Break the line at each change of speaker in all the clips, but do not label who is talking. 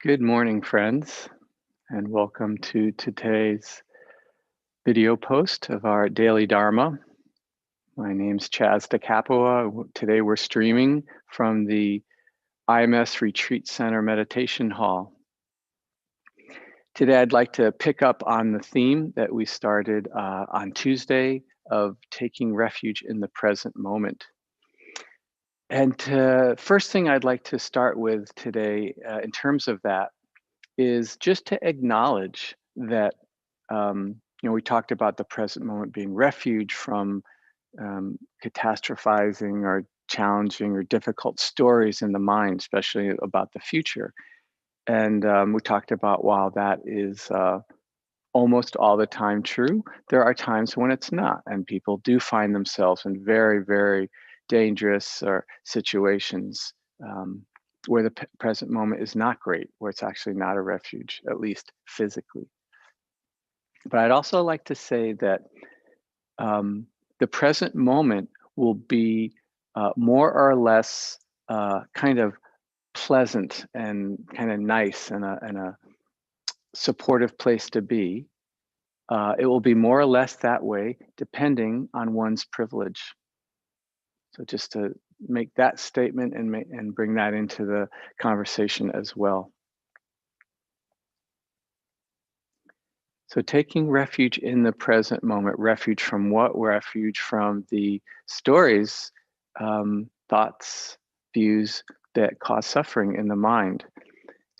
Good morning, friends, and welcome to today's video post of our daily Dharma. My name's DiCapua. Today we're streaming from the IMS Retreat Center Meditation Hall. Today I'd like to pick up on the theme that we started on Tuesday of taking refuge in the present moment. And first thing I'd like to start with today in terms of that is just to acknowledge that, we talked about the present moment being refuge from catastrophizing or challenging or difficult stories in the mind, especially about the future. And we talked about while that is almost all the time true, there are times when it's not, and people do find themselves in very, very dangerous situations where the present moment is not great, where it's actually not a refuge, at least physically. But I'd also like to say that the present moment will be more or less kind of pleasant and kind of nice and a supportive place to be. It will be more or less that way depending on one's privilege. So just to make that statement and bring that into the conversation as well. So taking refuge in the present moment, refuge from what? Refuge from the stories, thoughts, views that cause suffering in the mind.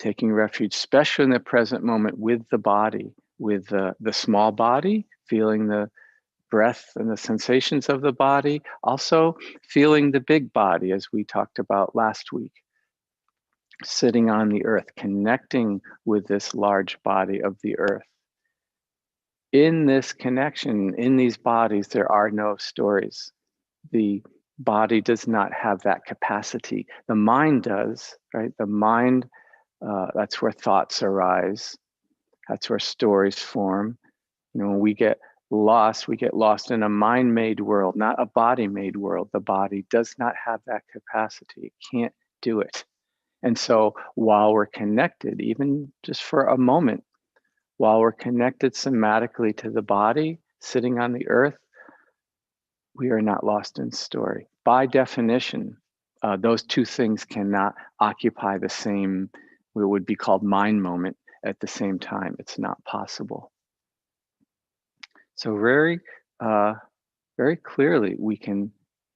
Taking refuge, especially in the present moment, with the body, with the small body, feeling the breath and the sensations of the body, also feeling the big body, as we talked about last week. Sitting on the earth, connecting with this large body of the earth. In this connection, in these bodies, there are no stories. The body does not have that capacity. The mind does, right? The mind, that's where thoughts arise. That's where stories form. When we get lost in a mind-made world, not a body-made world. The body does not have that capacity. It can't do it. And so while we're connected, even just for a moment, while we're connected somatically to the body, sitting on the earth, we are not lost in story. By definition, those two things cannot occupy the same, what would be called mind moment at the same time. It's not possible. So very clearly, we can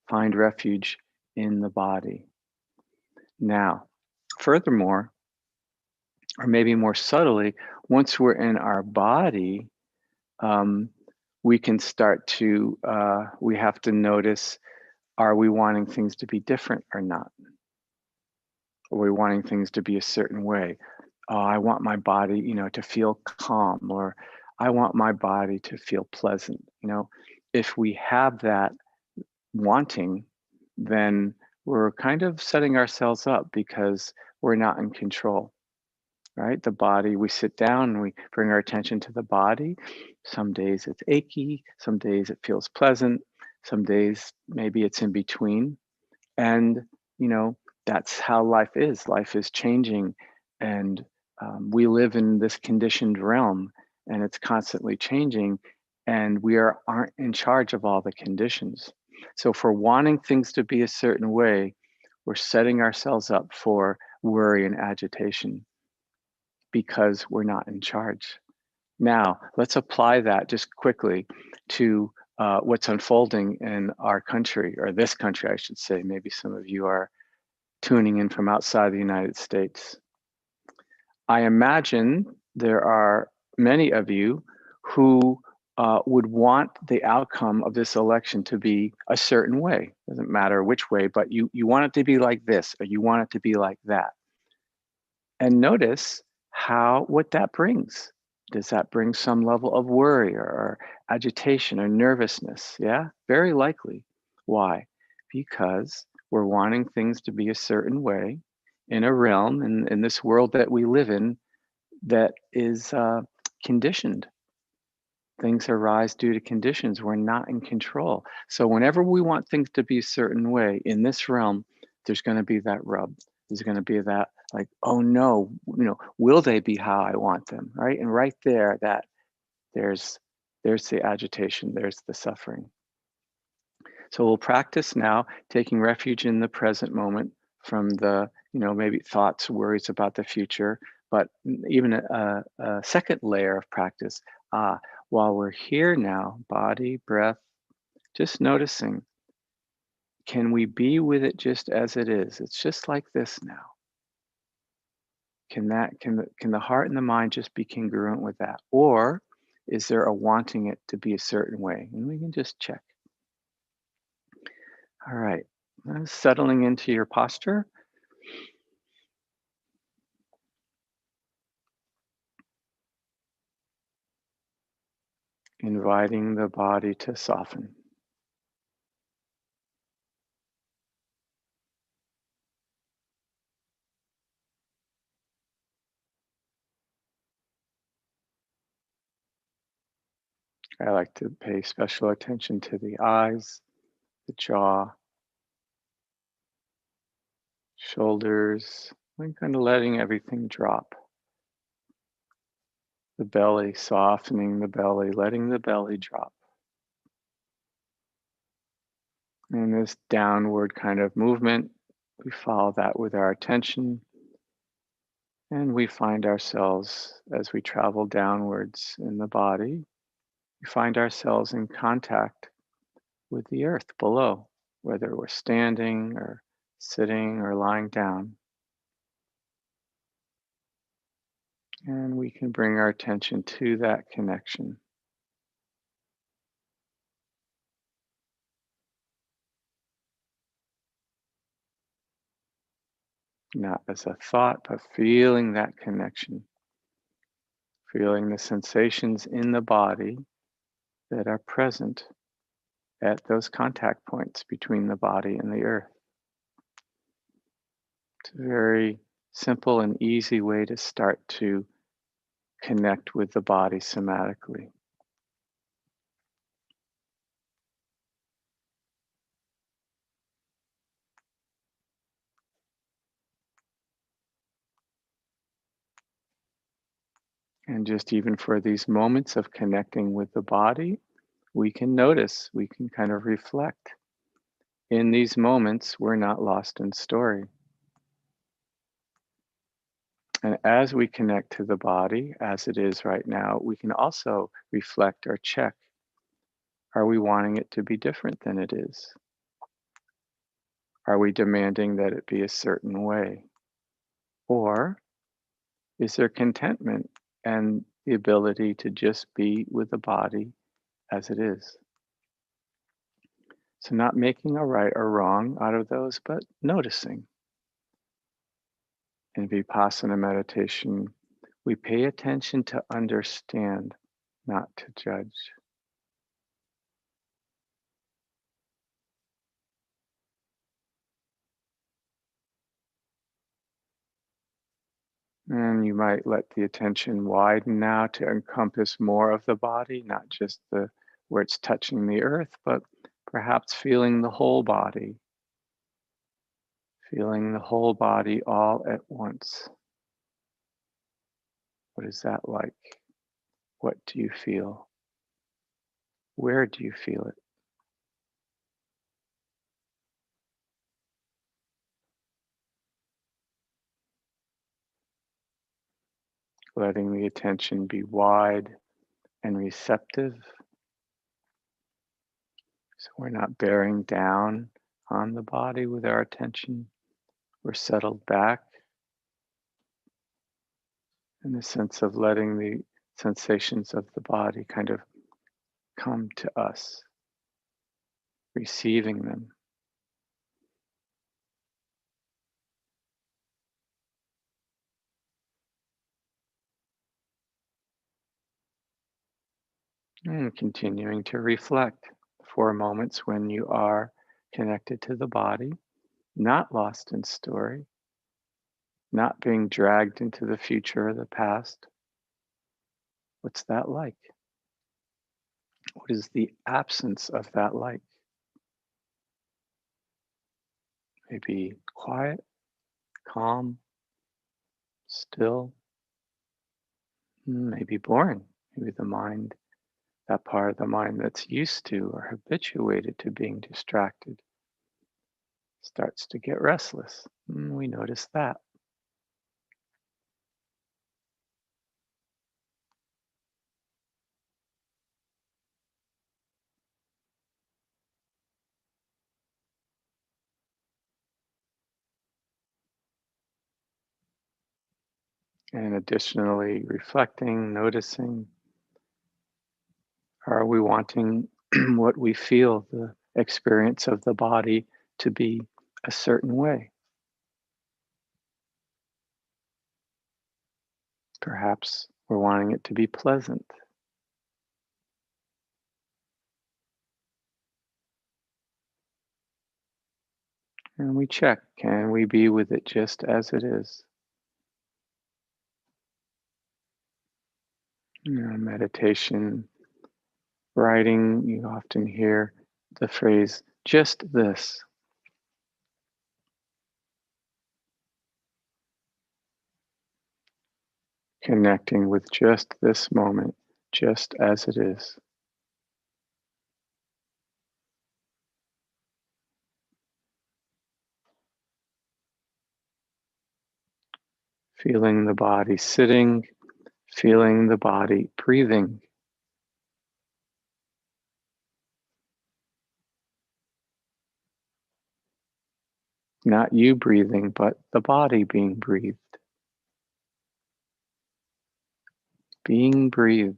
find refuge in the body. Now, furthermore, or maybe more subtly, once we're in our body, we can start to, we have to notice, are we wanting things to be different or not? Are we wanting things to be a certain way? Oh, I want my body, to feel calm, or I want my body to feel pleasant. If we have that wanting, then we're kind of setting ourselves up because we're not in control, right? The body, we sit down and we bring our attention to the body. Some days it's achy, some days it feels pleasant, some days maybe it's in between. And, that's how life is. Life is changing, and we live in this conditioned realm, and it's constantly changing, and we aren't in charge of all the conditions. So for wanting things to be a certain way, we're setting ourselves up for worry and agitation because we're not in charge. Now, let's apply that just quickly to what's unfolding in our country, or this country, I should say. Maybe some of you are tuning in from outside the United States. I imagine there are many of you who would want the outcome of this election to be a certain way. Doesn't matter which way, but you want it to be like this, or you want it to be like that. And notice what that brings. Does that bring some level of worry or agitation or nervousness? Yeah, very likely. Why? Because we're wanting things to be a certain way in a realm, in this world that we live in, that is conditioned. Things arise due to conditions. We're not in control. So whenever we want things to be a certain way in this realm, there's going to be that rub. There's going to be that Like, oh no, will they be how I want them, right? And right there, that there's there's the agitation, there's the suffering. So we'll practice now taking refuge in the present moment from the, maybe thoughts, worries about the future, but even a second layer of practice. While we're here now, body, breath, just noticing, can we be with it just as it is? It's just like this now. Can the heart and the mind just be congruent with that? Or is there a wanting it to be a certain way? And we can just check. All right. Settling into your posture, inviting the body to soften. I like to pay special attention to the eyes, the jaw, shoulders, and kind of letting everything drop. The belly, softening the belly, letting the belly drop. And this downward kind of movement, we follow that with our attention. And we find ourselves, as we travel downwards in the body, we find ourselves in contact with the earth below, whether we're standing or sitting or lying down. And we can bring our attention to that connection, not as a thought, but feeling that connection, feeling the sensations in the body that are present at those contact points between the body and the earth. It's a very simple and easy way to start to connect with the body somatically. And just even for these moments of connecting with the body, we can notice, we can kind of reflect. In these moments, we're not lost in story. And as we connect to the body as it is right now, we can also reflect or check, are we wanting it to be different than it is? Are we demanding that it be a certain way? Or is there contentment and the ability to just be with the body as it is? So, not making a right or wrong out of those, but noticing. In Vipassana meditation, we pay attention to understand, not to judge. And you might let the attention widen now to encompass more of the body, not just the where it's touching the earth, but perhaps feeling the whole body, feeling the whole body all at once. What is that like? What do you feel? Where do you feel it? Letting the attention be wide and receptive. So we're not bearing down on the body with our attention. We're settled back in the sense of letting the sensations of the body kind of come to us, receiving them. And continuing to reflect for moments when you are connected to the body, not lost in story, not being dragged into the future or the past. What's that like? What is the absence of that like? Maybe quiet, calm, still, maybe boring. Maybe the mind, that part of the mind that's used to or habituated to being distracted, starts to get restless. We notice that. And additionally, reflecting, noticing, are we wanting what we feel, the experience of the body, to be a certain way? Perhaps we're wanting it to be pleasant. And we check, can we be with it just as it is? Meditation, writing, you often hear the phrase, just this, connecting with just this moment, just as it is. Feeling the body sitting, feeling the body breathing. Not you breathing, but the body being breathed. Being breathed.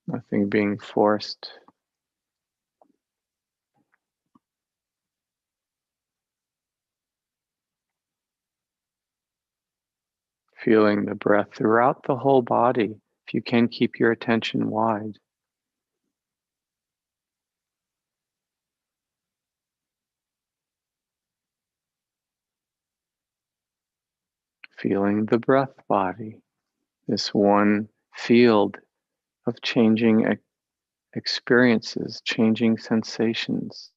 Nothing being forced. Feeling the breath throughout the whole body. If you can keep your attention wide. Feeling the breath body. This one field of changing experiences, changing sensations.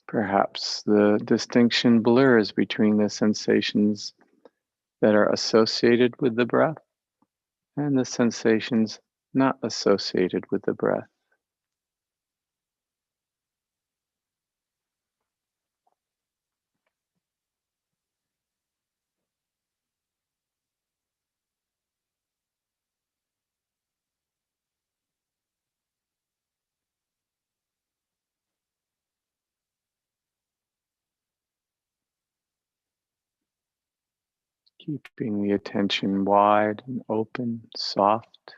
Perhaps the distinction blurs between the sensations that are associated with the breath and the sensations not associated with the breath. Keeping the attention wide and open, soft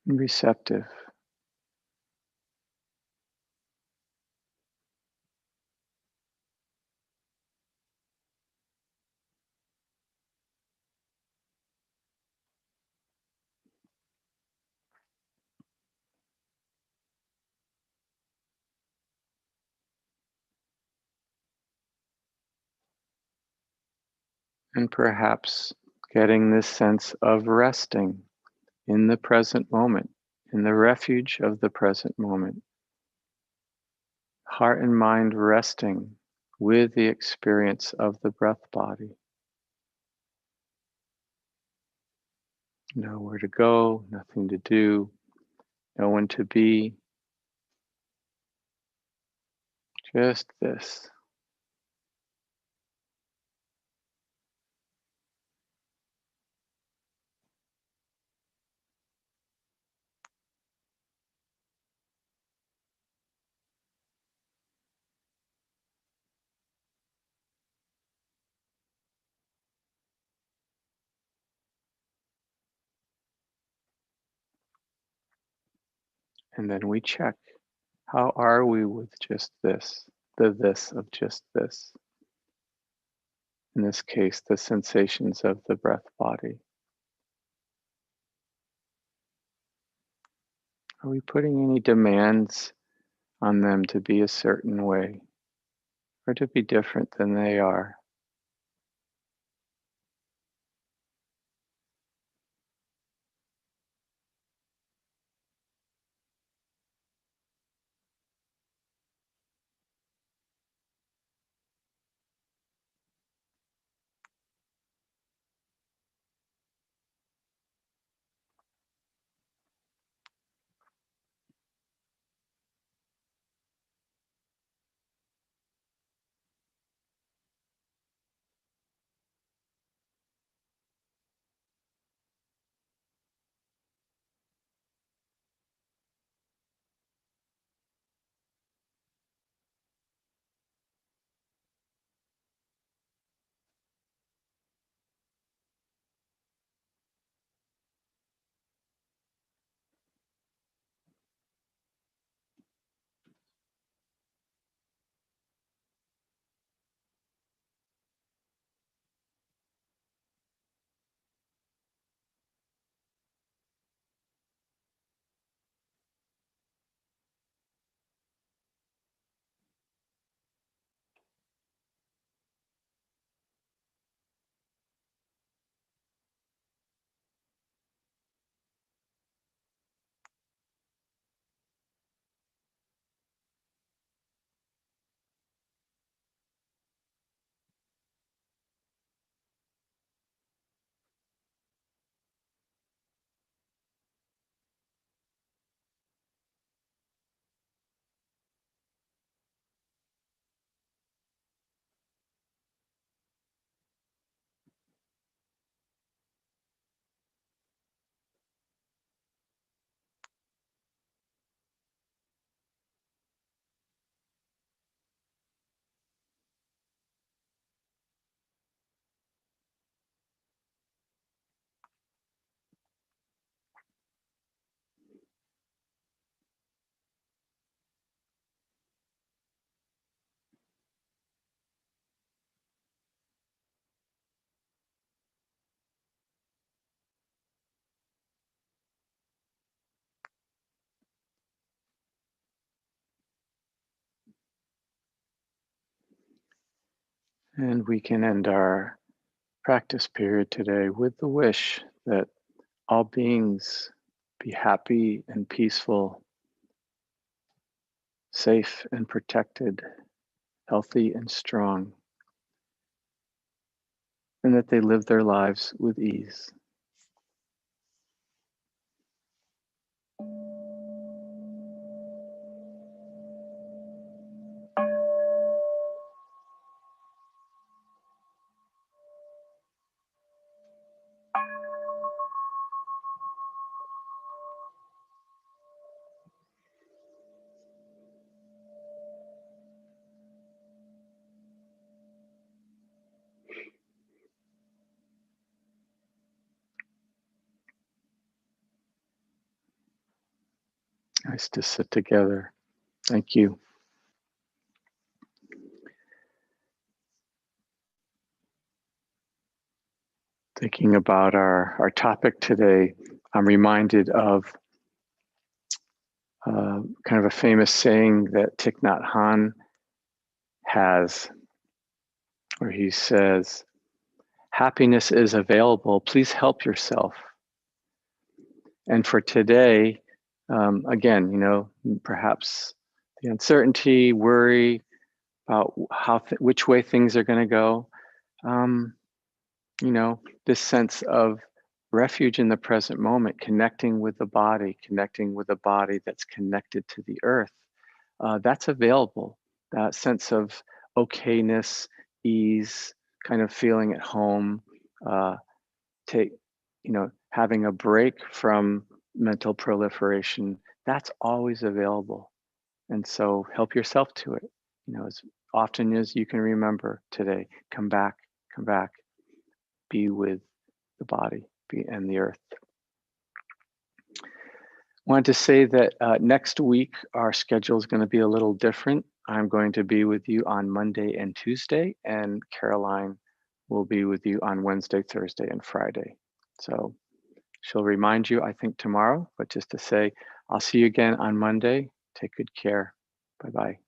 and receptive. And perhaps getting this sense of resting in the present moment, in the refuge of the present moment. Heart and mind resting with the experience of the breath body. Nowhere to go, nothing to do, no one to be, just this. And then we check, how are we with just this, the this of just this? In this case, the sensations of the breath body. Are we putting any demands on them to be a certain way or to be different than they are? And we can end our practice period today with the wish that all beings be happy and peaceful, safe and protected, healthy and strong, and that they live their lives with ease. Nice to sit together. Thank you. Thinking about our topic today, I'm reminded of kind of a famous saying that Thich Nhat Hanh has, where he says, "Happiness is available. Please help yourself." And for today, again, perhaps the uncertainty, worry about which way things are going to go. This sense of refuge in the present moment, connecting with the body that's connected to the earth, that's available. That sense of okayness, ease, kind of feeling at home, having a break from mental proliferation, that's always available. And so help yourself to it, as often as you can remember today. Come back, be with the body and the earth. Wanted to say that next week our schedule is going to be a little different. I'm going to be with you on Monday and Tuesday, and Caroline will be with you on Wednesday, Thursday, and Friday. So she'll remind you, I think, tomorrow, but just to say, I'll see you again on Monday. Take good care. Bye-bye.